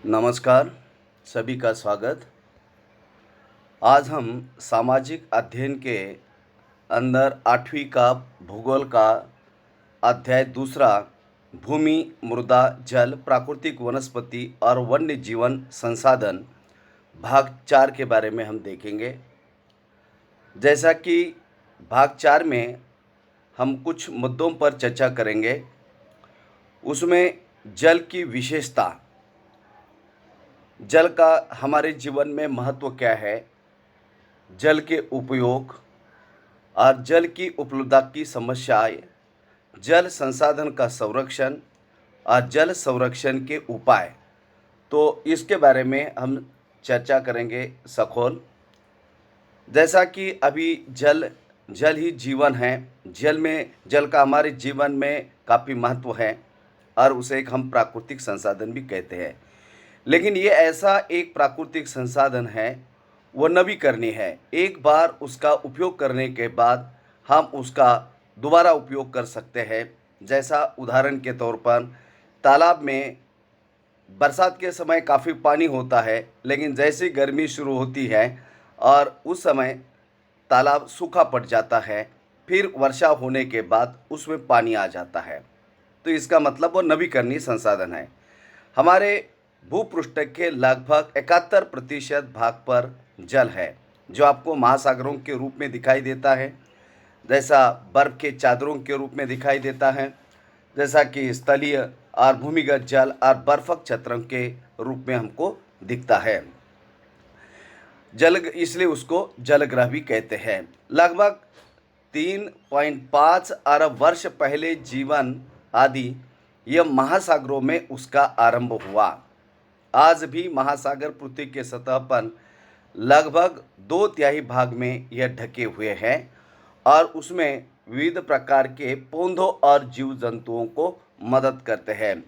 नमस्कार, सभी का स्वागत। आज हम सामाजिक अध्ययन के अंदर 8वीं का भूगोल का अध्याय दूसरा भूमि, मृदा, जल, प्राकृतिक वनस्पति और वन्य जीवन संसाधन भाग 4 के बारे में हम देखेंगे। जैसा कि भाग 4 में हम कुछ मुद्दों पर चर्चा करेंगे, उसमें जल की विशेषता, जल का हमारे जीवन में महत्व क्या है, जल के उपयोग और जल की उपलब्धता की समस्याएं, जल संसाधन का संरक्षण और जल संरक्षण के उपाय, तो इसके बारे में हम चर्चा करेंगे सखोल। जैसा कि अभी जल जल ही जीवन है। जल का हमारे जीवन में काफ़ी महत्व है और उसे एक हम प्राकृतिक संसाधन भी कहते हैं। लेकिन ये ऐसा एक प्राकृतिक संसाधन है, वो नवीकरणीय है। एक बार उसका उपयोग करने के बाद हम उसका दोबारा उपयोग कर सकते हैं। जैसा उदाहरण के तौर पर तालाब में बरसात के समय काफ़ी पानी होता है, लेकिन जैसे गर्मी शुरू होती है और उस समय तालाब सूखा पड़ जाता है, फिर वर्षा होने के बाद उसमें पानी आ जाता है। तो इसका मतलब वो नवीकरणीय संसाधन है। हमारे भूपृष्ठ के लगभग 71% भाग पर जल है, जो आपको महासागरों के रूप में दिखाई देता है, जैसा बर्फ़ के चादरों के रूप में दिखाई देता है, जैसा कि स्थलीय और भूमिगत जल और बर्फक छत्रों के रूप में हमको दिखता है। जल इसलिए उसको जलग्रह भी कहते हैं। लगभग 3.5 अरब वर्ष पहले जीवन आदि यह महासागरों में उसका आरंभ हुआ। आज भी महासागर पृथ्वी के सतह पर लगभग 2/3 भाग में यह ढके हुए हैं और उसमें विविध प्रकार के पौधों और जीव जंतुओं को मदद करते हैं।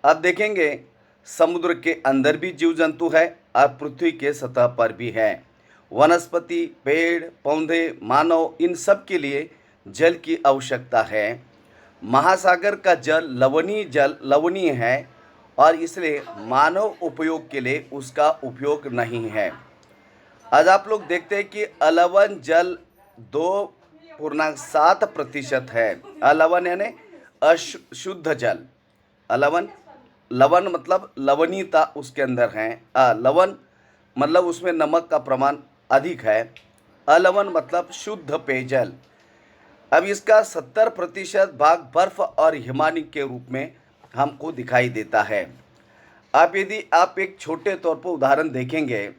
अब देखेंगे समुद्र के अंदर भी जीव जंतु है और पृथ्वी के सतह पर भी है। वनस्पति, पेड़ पौधे, मानव, इन सब के लिए जल की आवश्यकता है। महासागर का जल लवणीय है और इसलिए मानव उपयोग के लिए उसका उपयोग नहीं है। आज आप लोग देखते हैं कि अलवण जल 2.7% है। अलवण यानी अशुद्ध जल। लवण मतलब लवणीयता उसके अंदर है। लवण मतलब उसमें नमक का प्रमाण अधिक है। अलवण मतलब शुद्ध पेयजल। अब इसका 70% भाग बर्फ और हिमानी के रूप में हमको दिखाई देता है। अब यदि आप एक छोटे तौर पर उदाहरण देखेंगे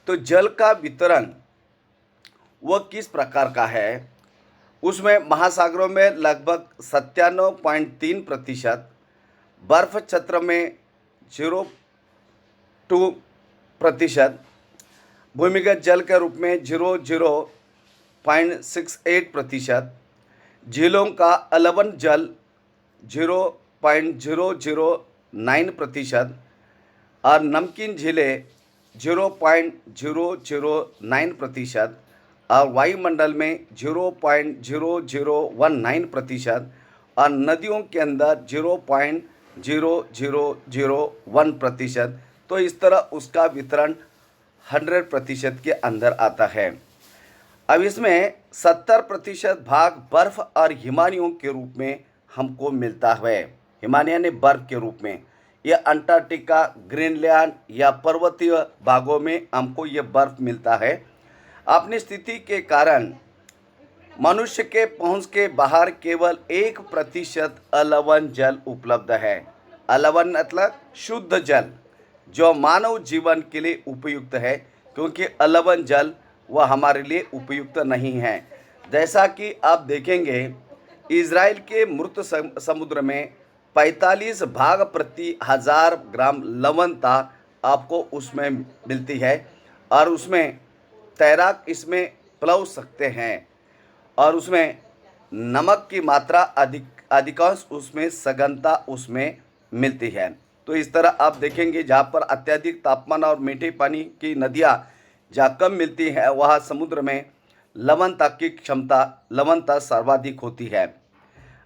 तो जल का वितरण वह किस प्रकार का है। उसमें महासागरों में लगभग 97.3%, बर्फ छत्र में 0.2%, भूमिगत जल के रूप में 0.68%, झीलों का अलवण जल 0.009% और नमकीन झीलें 0.009% और वायुमंडल में 0.0019% और नदियों के अंदर 0.0001%। तो इस तरह उसका वितरण 100% के अंदर आता है। अब इसमें 70% भाग बर्फ और हिमानियों के रूप में हमको मिलता है। हिमालय ने बर्फ के रूप में, यह अंटार्कटिका, ग्रीनलैंड या पर्वतीय भागों में हमको यह बर्फ मिलता है। अपनी स्थिति के कारण मनुष्य के पहुंच के बाहर केवल 1% अलवण जल उपलब्ध है। अलवण मतलब शुद्ध जल, जो मानव जीवन के लिए उपयुक्त है, क्योंकि अलवण जल वह हमारे लिए उपयुक्त नहीं है। जैसा कि आप देखेंगे इज़राइल के मृत समुद्र में 45 भाग प्रति 1000 ग्राम लवणता आपको उसमें मिलती है और उसमें तैराक इसमें प्लव सकते हैं और उसमें नमक की मात्रा अधिकांश उसमें सघनता उसमें मिलती है। तो इस तरह आप देखेंगे जहाँ पर अत्यधिक तापमान और मीठे पानी की नदियाँ जहाँ कम मिलती है, वहाँ समुद्र में लवणता सर्वाधिक होती है।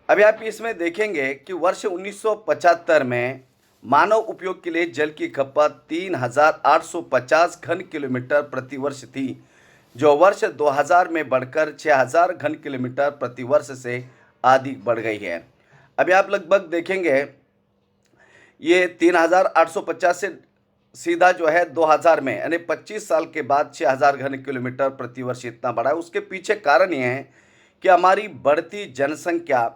अभी आप इसमें देखेंगे कि वर्ष 1975 में मानव उपयोग के लिए जल की खपत 3,850 घन किलोमीटर प्रति वर्ष थी, जो वर्ष 2000 में बढ़कर 6,000 घन किलोमीटर प्रति वर्ष से अधिक बढ़ गई है। अभी आप लगभग देखेंगे ये 3,850 से सीधा जो है 2000 में यानी 25 साल के बाद 6,000 घन किलोमीटर प्रति वर्ष इतना बढ़ा है। उसके पीछे कारण ये है कि हमारी बढ़ती जनसंख्या,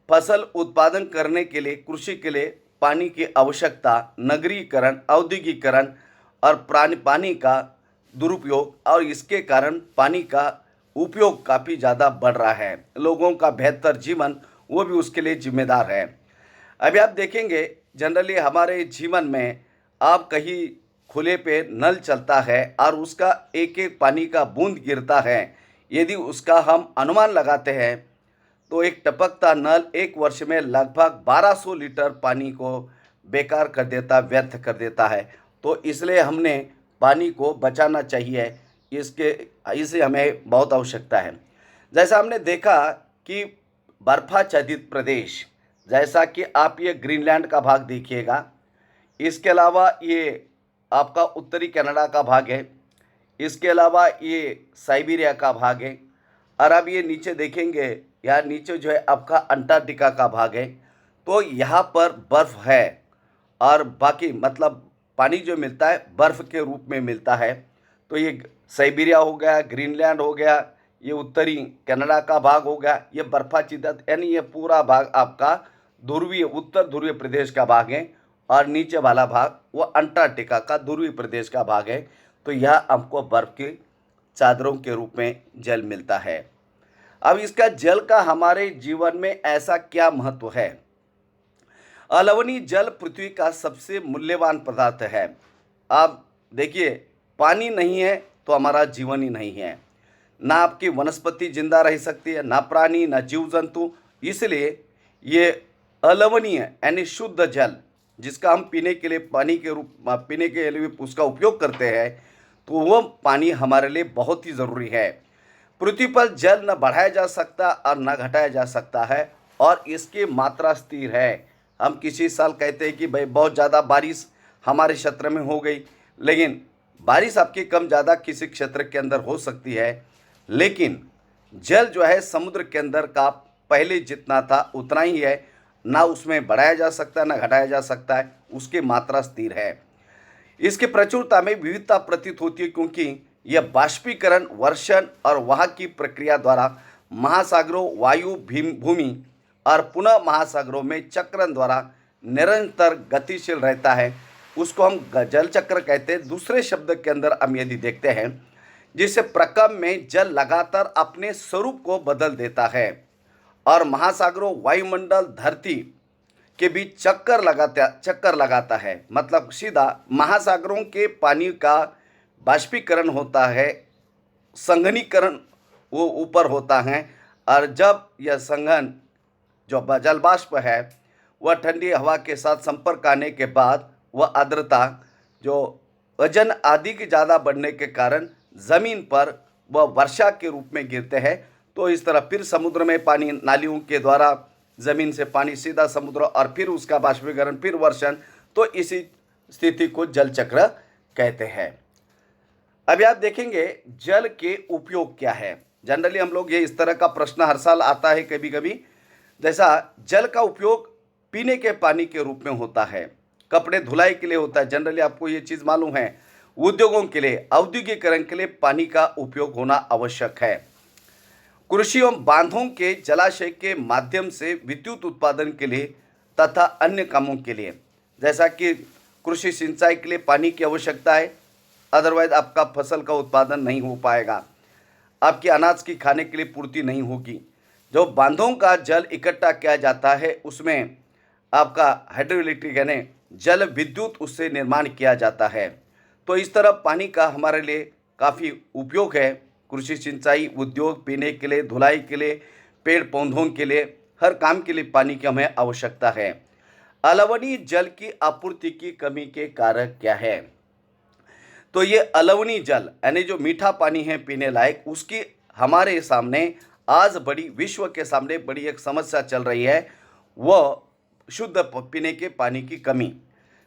फसल उत्पादन करने के लिए, कृषि के लिए पानी की आवश्यकता, नगरीकरण, औद्योगिकरण और पानी का दुरुपयोग, और इसके कारण पानी का उपयोग काफ़ी ज़्यादा बढ़ रहा है। लोगों का बेहतर जीवन वो भी उसके लिए जिम्मेदार है। अभी आप देखेंगे जनरली हमारे जीवन में आप कहीं खुले पे नल चलता है और उसका एक एक पानी का बूंद गिरता है, यदि उसका हम अनुमान लगाते हैं तो एक टपकता नल एक वर्ष में लगभग 1200 लीटर पानी को बेकार कर देता, व्यर्थ कर देता है। तो इसलिए हमने पानी को बचाना चाहिए, इसे हमें बहुत आवश्यकता है। जैसा हमने देखा कि बर्फाच्छादित प्रदेश, जैसा कि आप ये ग्रीनलैंड का भाग देखिएगा, इसके अलावा ये आपका उत्तरी कनाडा का भाग है, इसके अलावा ये साइबेरिया का भाग है, और अब ये नीचे देखेंगे, यहाँ नीचे जो है आपका अंटार्कटिका का भाग है। तो यहाँ पर बर्फ़ है और बाकी मतलब पानी जो मिलता है बर्फ़ के रूप में मिलता है। तो ये साइबेरिया हो गया, ग्रीनलैंड हो गया, ये उत्तरी कनाडा का भाग हो गया, ये बर्फाच्छादित यानी ये पूरा भाग आपका ध्रुवीय, उत्तर ध्रुवीय प्रदेश का भाग है, और नीचे वाला भाग वो अंटार्कटिका का ध्रुवीय प्रदेश का भाग है। तो यह हमको बर्फ़ की चादरों के रूप में जल मिलता है। अब इसका जल का हमारे जीवन में ऐसा क्या महत्व है? अलवणीय जल पृथ्वी का सबसे मूल्यवान पदार्थ है। आप देखिए, पानी नहीं है तो हमारा जीवन ही नहीं है। ना आपकी वनस्पति जिंदा रह सकती है, ना प्राणी, ना जीव जंतु। इसलिए ये अलवणीय यानी शुद्ध जल, जिसका हम पीने के लिए पानी के रूप पीने के लिए उसका उपयोग करते हैं, तो वह पानी हमारे लिए बहुत ही ज़रूरी है। पृथ्वी पर जल न बढ़ाया जा सकता और न घटाया जा सकता है, और इसकी मात्रा स्थिर है। हम किसी साल कहते हैं कि भाई बहुत ज़्यादा बारिश हमारे क्षेत्र में हो गई, लेकिन बारिश आपकी कम ज़्यादा किसी क्षेत्र के अंदर हो सकती है, लेकिन जल जो है समुद्र के अंदर का पहले जितना था उतना ही है, ना उसमें बढ़ाया जा सकता है ना घटाया जा सकता है, उसकी मात्रा स्थिर है। इसकी प्रचुरता में विविधता प्रतीत होती है, क्योंकि यह बाष्पीकरण, वर्षण और वहाँ की प्रक्रिया द्वारा महासागरों, वायु, भूमि और पुनः महासागरों में चक्रण द्वारा निरंतर गतिशील रहता है। उसको हम जल चक्र कहते हैं। दूसरे शब्द के अंदर हम यदि देखते हैं, जिससे प्रक्रम में जल लगातार अपने स्वरूप को बदल देता है और महासागरों, वायुमंडल, धरती के बीच चक्कर लगाता है। मतलब सीधा महासागरों के पानी का बाष्पीकरण होता है, संघनीकरण वो ऊपर होता है, और जब यह संघन जो जल बाष्प है वह ठंडी हवा के साथ संपर्क आने के बाद वह आर्द्रता जो वजन आदि के ज़्यादा बढ़ने के कारण ज़मीन पर वह वर्षा के रूप में गिरते हैं। तो इस तरह फिर समुद्र में पानी, नालियों के द्वारा ज़मीन से पानी सीधा समुद्र, और फिर उसका बाष्पीकरण, फिर वर्षण। तो इसी स्थिति को जल चक्र कहते हैं। अभी आप देखेंगे जल के उपयोग क्या है। जनरली हम लोग ये इस तरह का प्रश्न हर साल आता है कभी कभी, जैसा जल का उपयोग पीने के पानी के रूप में होता है, कपड़े धुलाई के लिए होता है, जनरली आपको ये चीज़ मालूम है। उद्योगों के लिए, औद्योगिकरण के लिए पानी का उपयोग होना आवश्यक है। कृषि एवं बांधों के जलाशय के माध्यम से विद्युत उत्पादन के लिए तथा अन्य कामों के लिए, जैसा कि कृषि सिंचाई के लिए पानी की आवश्यकता है, अदरवाइज आपका फसल का उत्पादन नहीं हो पाएगा, आपकी अनाज की खाने के लिए पूर्ति नहीं होगी। जो बांधों का जल इकट्ठा किया जाता है उसमें आपका हाइड्रो इलेक्ट्रिक यानी जल विद्युत उससे निर्माण किया जाता है। तो इस तरह पानी का हमारे लिए काफ़ी उपयोग है। कृषि, सिंचाई, उद्योग, पीने के लिए, धुलाई के लिए, पेड़ पौधों के लिए, हर काम के लिए पानी की हमें आवश्यकता है। अलवणीय जल की आपूर्ति की कमी के कारक क्या है? तो ये अलवणीय जल यानी जो मीठा पानी है पीने लायक, उसकी हमारे सामने आज विश्व के सामने बड़ी एक समस्या चल रही है, वह शुद्ध पीने के पानी की कमी।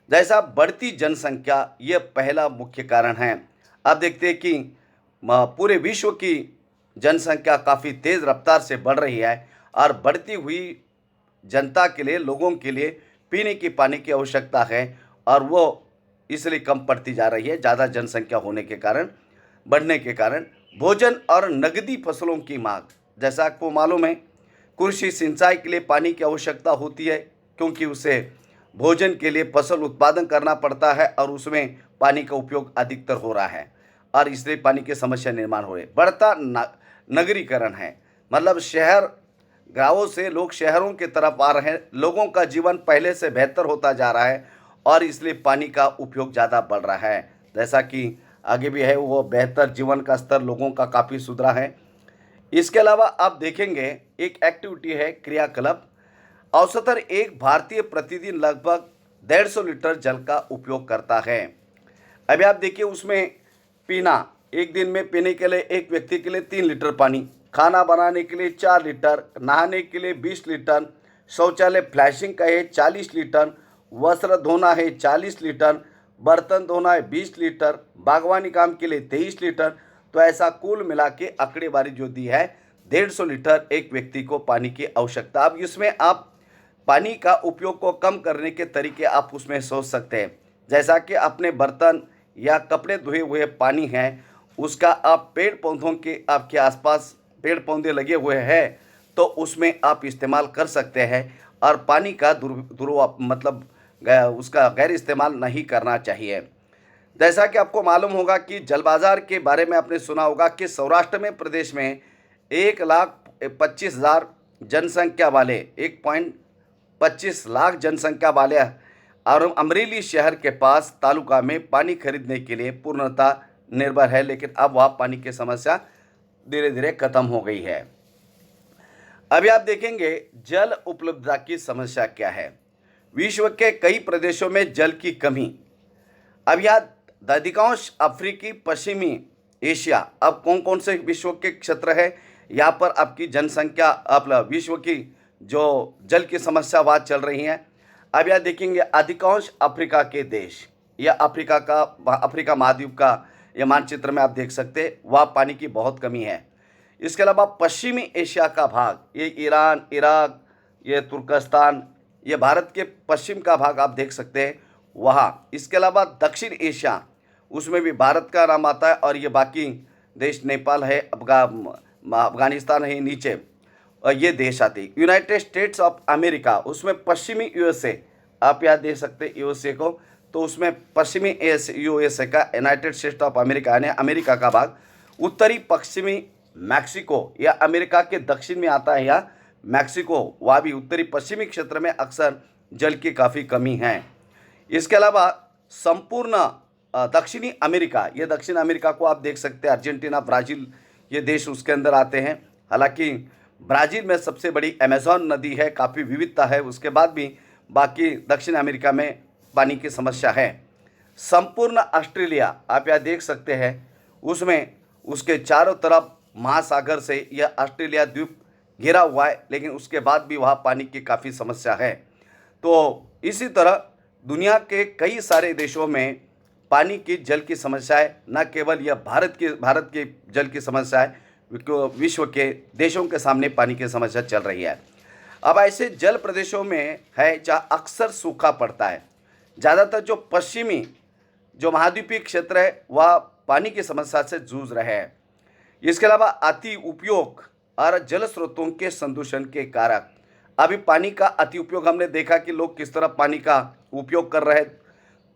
जैसा बढ़ती जनसंख्या ये पहला मुख्य कारण है। आप देखते हैं कि पूरे विश्व की जनसंख्या काफ़ी तेज़ रफ्तार से बढ़ रही है और बढ़ती हुई जनता के लिए, लोगों के लिए पीने की पानी की आवश्यकता है और वो इसलिए कम पड़ती जा रही है। ज़्यादा जनसंख्या होने के कारण, बढ़ने के कारण भोजन और नकदी फसलों की मांग, जैसा आपको मालूम है, कृषि सिंचाई के लिए पानी की आवश्यकता होती है क्योंकि उसे भोजन के लिए फसल उत्पादन करना पड़ता है और उसमें पानी का उपयोग अधिकतर हो रहा है और इसलिए पानी की समस्या निर्माण हो रही है। बढ़ता नगरीकरण है, मतलब शहर, गांवों से लोग शहरों की तरफ आ रहे हैं, लोगों का जीवन पहले से बेहतर होता जा रहा है और इसलिए पानी का उपयोग ज़्यादा बढ़ रहा है। जैसा कि आगे भी है, वो बेहतर जीवन का स्तर लोगों का काफ़ी सुधरा है। इसके अलावा आप देखेंगे एक एक्टिविटी है क्रियाकलाप। औसतन एक भारतीय प्रतिदिन लगभग 150 लीटर जल का उपयोग करता है। अभी आप देखिए उसमें पीना, एक दिन में पीने के लिए एक व्यक्ति के लिए 3 लीटर पानी, खाना बनाने के लिए 4 लीटर, नहाने के लिए 20 लीटर, शौचालय फ्लैशिंग का है 40 लीटर, वस्त्र धोना है 40 लीटर, बर्तन धोना है 20 लीटर, बागवानी काम के लिए 23 लीटर। तो ऐसा कुल मिला के आंकड़ेबारी जो दी है 150 लीटर एक व्यक्ति को पानी की आवश्यकता। अब इसमें आप पानी का उपयोग को कम करने के तरीके आप उसमें सोच सकते हैं, जैसा कि अपने बर्तन या कपड़े धोए हुए पानी है उसका आप पेड़ पौधों के, आपके आसपास पेड़ पौधे लगे हुए हैं तो उसमें आप इस्तेमाल कर सकते हैं और पानी का मतलब उसका गैर इस्तेमाल नहीं करना चाहिए। जैसा कि आपको मालूम होगा कि जल बाज़ार के बारे में आपने सुना होगा कि सौराष्ट्र में प्रदेश में 1,25,000 जनसंख्या वाले 1.25 लाख जनसंख्या वाले और अमरेली शहर के पास तालुका में पानी खरीदने के लिए पूर्णतः निर्भर है, लेकिन अब वह पानी की समस्या धीरे धीरे खत्म हो गई है। अभी आप देखेंगे जल उपलब्धता की समस्या क्या है। विश्व के कई प्रदेशों में जल की कमी। अब यह अधिकांश अफ्रीकी, पश्चिमी एशिया, अब कौन कौन से विश्व के क्षेत्र है यहाँ पर आपकी जनसंख्या, आप विश्व की जो जल की समस्या वहाँ चल रही है। अब यह देखेंगे अधिकांश अफ्रीका के देश, या अफ्रीका महाद्वीप का ये मानचित्र में आप देख सकते हैं, वहाँ पानी की बहुत कमी है। इसके अलावा पश्चिमी एशिया का भाग, ये ईरान, इराक, ये तुर्कस्तान, ये भारत के पश्चिम का भाग आप देख सकते हैं वहाँ। इसके अलावा दक्षिण एशिया, उसमें भी भारत का नाम आता है और ये बाकी देश नेपाल है, अफगानिस्तान है नीचे, और ये देश आते हैं। यूनाइटेड स्टेट्स ऑफ अमेरिका, उसमें पश्चिमी यूएसए, आप याद दे सकते हैं यूएसए को, तो उसमें पश्चिमी यूएसए का यूनाइटेड स्टेट्स ऑफ अमेरिका यानी अमेरिका का भाग, उत्तरी पश्चिमी मैक्सिको या अमेरिका के दक्षिण में आता है, या मैक्सिको, वह भी उत्तरी पश्चिमी क्षेत्र में अक्सर जल की काफ़ी कमी है। इसके अलावा संपूर्ण दक्षिणी अमेरिका, ये दक्षिण अमेरिका को आप देख सकते हैं, अर्जेंटीना, ब्राज़ील, ये देश उसके अंदर आते हैं। हालांकि ब्राज़ील में सबसे बड़ी अमेज़न नदी है, काफ़ी विविधता है, उसके बाद भी बाकी दक्षिण अमेरिका में पानी की समस्या है। संपूर्ण ऑस्ट्रेलिया आप यहाँ देख सकते हैं, उसमें उसके चारों तरफ महासागर से यह ऑस्ट्रेलिया द्वीप घिरा हुआ है, लेकिन उसके बाद भी वहाँ पानी की काफ़ी समस्या है। तो इसी तरह दुनिया के कई सारे देशों में पानी की जल की समस्या है, न केवल यह भारत की जल की समस्या है, विश्व के देशों के सामने पानी की समस्या चल रही है। अब ऐसे जल प्रदेशों में है जहाँ अक्सर सूखा पड़ता है। ज़्यादातर जो पश्चिमी जो महाद्वीपीय क्षेत्र है वह पानी की समस्या से जूझ रहे हैं। इसके अलावा अति उपयोग और जल स्रोतों के संदूषण के कारक। अभी पानी का अति उपयोग हमने देखा कि लोग किस तरह पानी का उपयोग कर रहे हैं,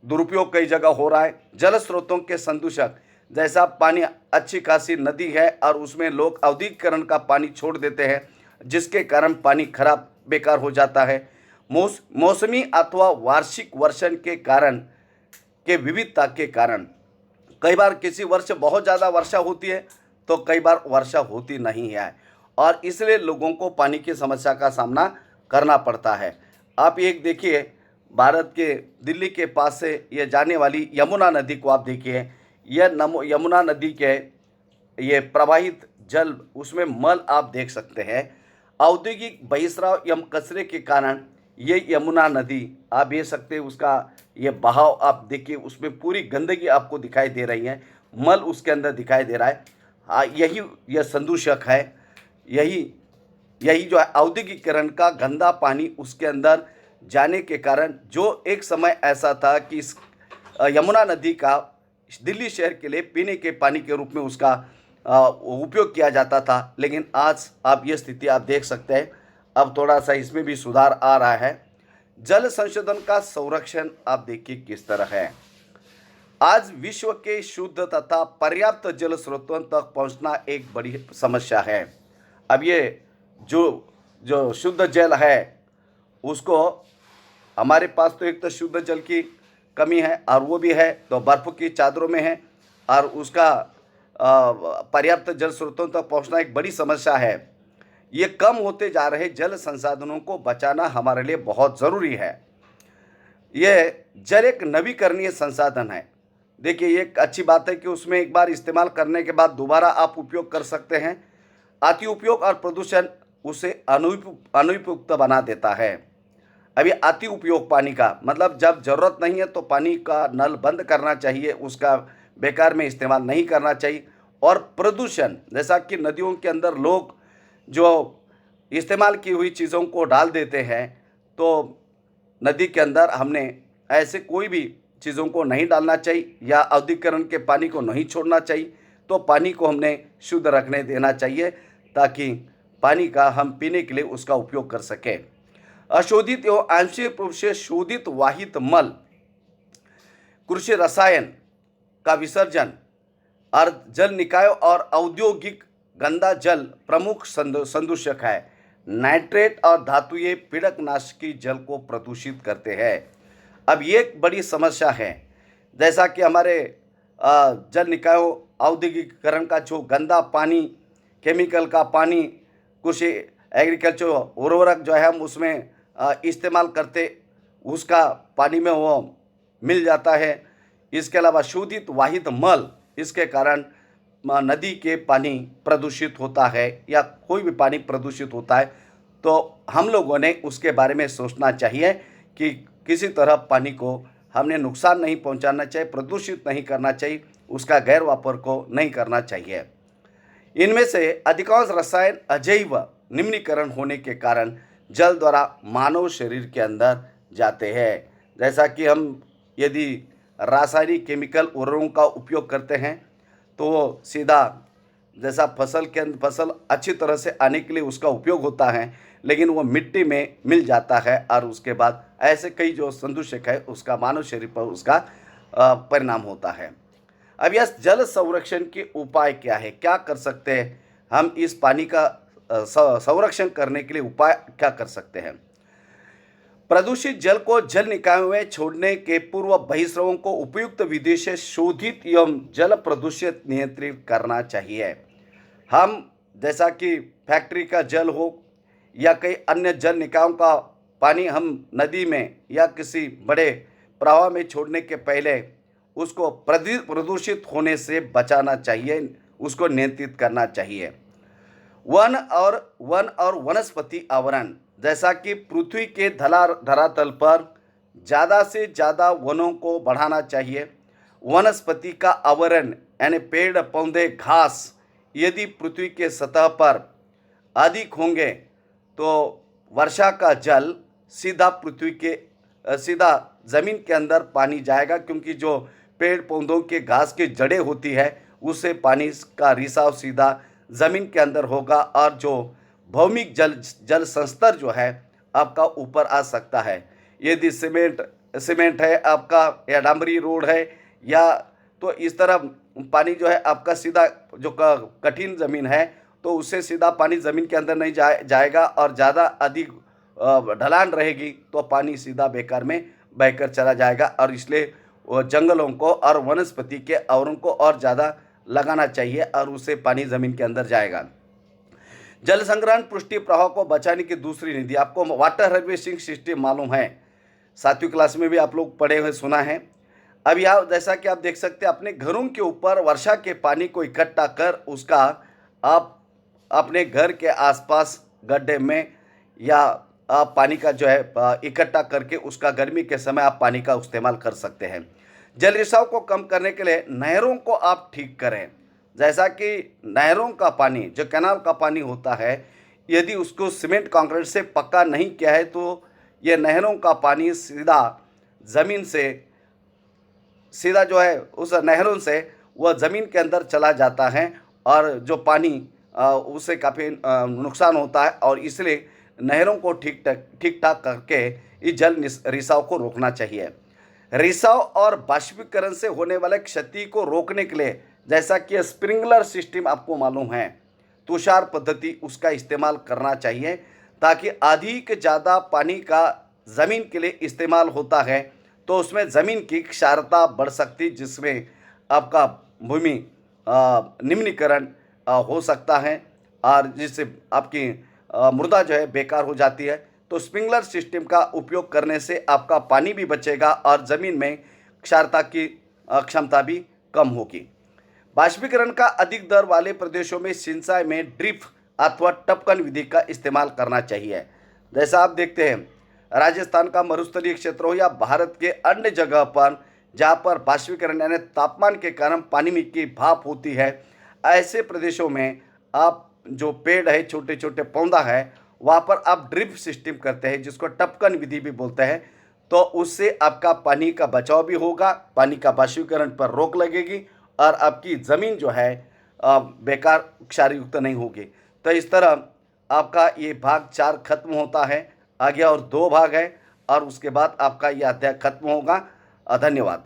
दुरुपयोग कई जगह हो रहा है। जल स्रोतों के संदूषक, जैसा पानी अच्छी खासी नदी है और उसमें लोग औद्योगिकरण का पानी छोड़ देते हैं, जिसके कारण पानी खराब बेकार हो जाता है। मौसमी अथवा वार्षिक वर्षण के कारण के विविधता के कारण कई बार किसी वर्ष बहुत ज़्यादा वर्षा होती है तो कई बार वर्षा होती नहीं है और इसलिए लोगों को पानी की समस्या का सामना करना पड़ता है। आप एक देखिए, भारत के दिल्ली के पास से ये जाने वाली यमुना नदी को आप देखिए, यह यमुना नदी के ये प्रवाहित जल, उसमें मल आप देख सकते हैं। औद्योगिक बहिस्राव एवं कचरे के कारण ये यमुना नदी आप देख सकते हैं, उसका ये बहाव आप देखिए, उसमें पूरी गंदगी आपको दिखाई दे रही है, मल उसके अंदर दिखाई दे रहा है। हाँ, यही यह संदूषक है। यही यही जो है औद्योगिकीकरण का गंदा पानी उसके अंदर जाने के कारण, जो एक समय ऐसा था कि इस यमुना नदी का दिल्ली शहर के लिए पीने के पानी के रूप में उसका उपयोग किया जाता था, लेकिन आज आप ये स्थिति आप देख सकते हैं, अब थोड़ा सा इसमें भी सुधार आ रहा है। जल संशोधन का संरक्षण आप देखिए किस तरह है। आज विश्व के शुद्ध तथा पर्याप्त जल स्रोतों तक पहुंचना एक बड़ी समस्या है। अब ये जो जो शुद्ध जल है उसको, हमारे पास तो एक तो शुद्ध जल की कमी है, और वो भी है तो बर्फ़ की चादरों में है, और उसका पर्याप्त जल स्रोतों तक पहुंचना एक बड़ी समस्या है। ये कम होते जा रहे जल संसाधनों को बचाना हमारे लिए बहुत ज़रूरी है। ये जल एक नवीकरणीय संसाधन है। देखिए, ये एक अच्छी बात है कि उसमें एक बार इस्तेमाल करने के बाद दोबारा आप उपयोग कर सकते हैं। अति उपयोग और प्रदूषण उसे अनुपयुक्त बना देता है। अभी अति उपयोग पानी का मतलब, जब ज़रूरत नहीं है तो पानी का नल बंद करना चाहिए, उसका बेकार में इस्तेमाल नहीं करना चाहिए। और प्रदूषण, जैसा कि नदियों के अंदर लोग जो इस्तेमाल की हुई चीज़ों को डाल देते हैं, तो नदी के अंदर हमने ऐसे कोई भी चीज़ों को नहीं डालना चाहिए, या औद्योगिकरण के पानी को नहीं छोड़ना चाहिए। तो पानी को हमने शुद्ध रखने देना चाहिए, ताकि पानी का हम पीने के लिए उसका उपयोग कर सकें। अशोधित एवं आंशिक रूप से शोधित वाहित मल, कृषि रसायन का विसर्जन और जल निकायों और औद्योगिक गंदा जल प्रमुख संदूषक है। नाइट्रेट और धातुएं पीड़कनाशकी जल को प्रदूषित करते हैं। अब ये एक बड़ी समस्या है। जैसा कि हमारे जल निकायों, औद्योगिकीकरण का जो गंदा पानी, केमिकल का पानी, कुछ एग्रीकल्चर उर्वरक जो है हम उसमें इस्तेमाल करते, उसका पानी में वो मिल जाता है। इसके अलावा शोधित वाहित मल, इसके कारण नदी के पानी प्रदूषित होता है, या कोई भी पानी प्रदूषित होता है। तो हम लोगों ने उसके बारे में सोचना चाहिए कि किसी तरह पानी को हमने नुकसान नहीं पहुंचाना चाहिए, प्रदूषित नहीं करना चाहिए, उसका गैर वापर को नहीं करना चाहिए। इनमें से अधिकांश रसायन अजैव निम्नीकरण होने के कारण जल द्वारा मानव शरीर के अंदर जाते हैं। जैसा कि हम यदि रासायनिक केमिकल उर्वरकों का उपयोग करते हैं, तो वो सीधा, जैसा फसल के अंदर फसल अच्छी तरह से आने के लिए उसका उपयोग होता है, लेकिन वो मिट्टी में मिल जाता है, और उसके बाद ऐसे कई जो संदूषक है उसका मानव शरीर पर उसका परिणाम होता है। अब यह जल संरक्षण के उपाय क्या है, क्या कर सकते हैं हम इस पानी का संरक्षण करने के लिए उपाय क्या कर सकते हैं। प्रदूषित जल को जल निकायों में छोड़ने के पूर्व बहिस्रावों को उपयुक्त विधि से शोधित एवं जल प्रदूषित नियंत्रित करना चाहिए। हम, जैसा कि फैक्ट्री का जल हो या कई अन्य जल निकायों का पानी हम नदी में या किसी बड़े प्रवाह में छोड़ने के पहले उसको प्रदूषित होने से बचाना चाहिए, उसको नियंत्रित करना चाहिए। वन और वनस्पति आवरण, जैसा कि पृथ्वी के धरातल पर ज़्यादा से ज़्यादा वनों को बढ़ाना चाहिए। वनस्पति का आवरण यानी पेड़ पौधे घास यदि पृथ्वी के सतह पर अधिक होंगे तो वर्षा का जल सीधा ज़मीन के अंदर पानी जाएगा, क्योंकि जो पेड़ पौधों के घास की जड़ें होती है उससे पानी का रिसाव सीधा ज़मीन के अंदर होगा, और जो भौमिक जल संस्तर जो है आपका ऊपर आ सकता है। यदि सीमेंट है आपका, या डामरी रोड है, या तो इस तरह पानी जो है आपका सीधा, जो कठिन ज़मीन है तो उससे सीधा पानी ज़मीन के अंदर नहीं जाएगा, और ज़्यादा अधिक ढलान रहेगी तो पानी सीधा बेकार में बहकर चला जाएगा। और इसलिए जंगलों को और वनस्पति के आवरण को और ज़्यादा लगाना चाहिए, और उससे पानी ज़मीन के अंदर जाएगा। जल संग्रहण पृष्ठीय प्रवाह को बचाने की दूसरी निधि, आपको वाटर हार्वेस्टिंग सिस्टम मालूम है, 7वीं क्लास में भी आप लोग पढ़े हुए सुना है। अब यहाँ जैसा कि आप देख सकते हैं, अपने घरों के ऊपर वर्षा के पानी को इकट्ठा कर उसका आप अपने घर के आसपास गड्ढे में या पानी का जो है इकट्ठा करके उसका गर्मी के समय आप पानी का इस्तेमाल कर सकते हैं। जल रिसाव को कम करने के लिए नहरों को आप ठीक करें। जैसा कि नहरों का पानी, जो कैनाल का पानी होता है, यदि उसको सीमेंट कंक्रीट से पक्का नहीं किया है तो ये नहरों का पानी सीधा ज़मीन से, सीधा जो है उस नहरों से वह ज़मीन के अंदर चला जाता है और जो पानी उससे काफ़ी नुकसान होता है। और इसलिए नहरों को ठीक ठाक करके इस जल रिसाव को रोकना चाहिए। रिसाव और बाष्पीकरण से होने वाले क्षति को रोकने के लिए, जैसा कि स्प्रिंकलर सिस्टम आपको मालूम है, तुषार पद्धति, उसका इस्तेमाल करना चाहिए ताकि अधिक ज़्यादा पानी का ज़मीन के लिए इस्तेमाल होता है तो उसमें ज़मीन की क्षारता बढ़ सकती, जिसमें आपका भूमि निम्नीकरण हो सकता है और जिससे आपकी मृदा जो है बेकार हो जाती है। तो स्प्रिंकलर सिस्टम का उपयोग करने से आपका पानी भी बचेगा और ज़मीन में क्षारता की क्षमता भी कम होगी। बाष्पीकरण का अधिक दर वाले प्रदेशों में सिंचाई में ड्रिप अथवा टपकन विधि का इस्तेमाल करना चाहिए। जैसा आप देखते हैं राजस्थान का मरुस्थलीय क्षेत्र हो या भारत के अन्य जगह पर जहाँ पर बाष्पीकरण यानी तापमान के कारण पानी में की भाप होती है, ऐसे प्रदेशों में आप जो पेड़ है, छोटे छोटे पौधा है, वहाँ पर आप ड्रिप सिस्टम करते हैं, जिसको टपकन विधि भी बोलते हैं, तो उससे आपका पानी का बचाव भी होगा, पानी का बाष्पीकरण पर रोक लगेगी और आपकी ज़मीन जो है बेकार क्षारयुक्त नहीं होगी। तो इस तरह आपका ये भाग 4 खत्म होता है। आगे और 2 भाग है और उसके बाद आपका ये अध्याय खत्म होगा। धन्यवाद।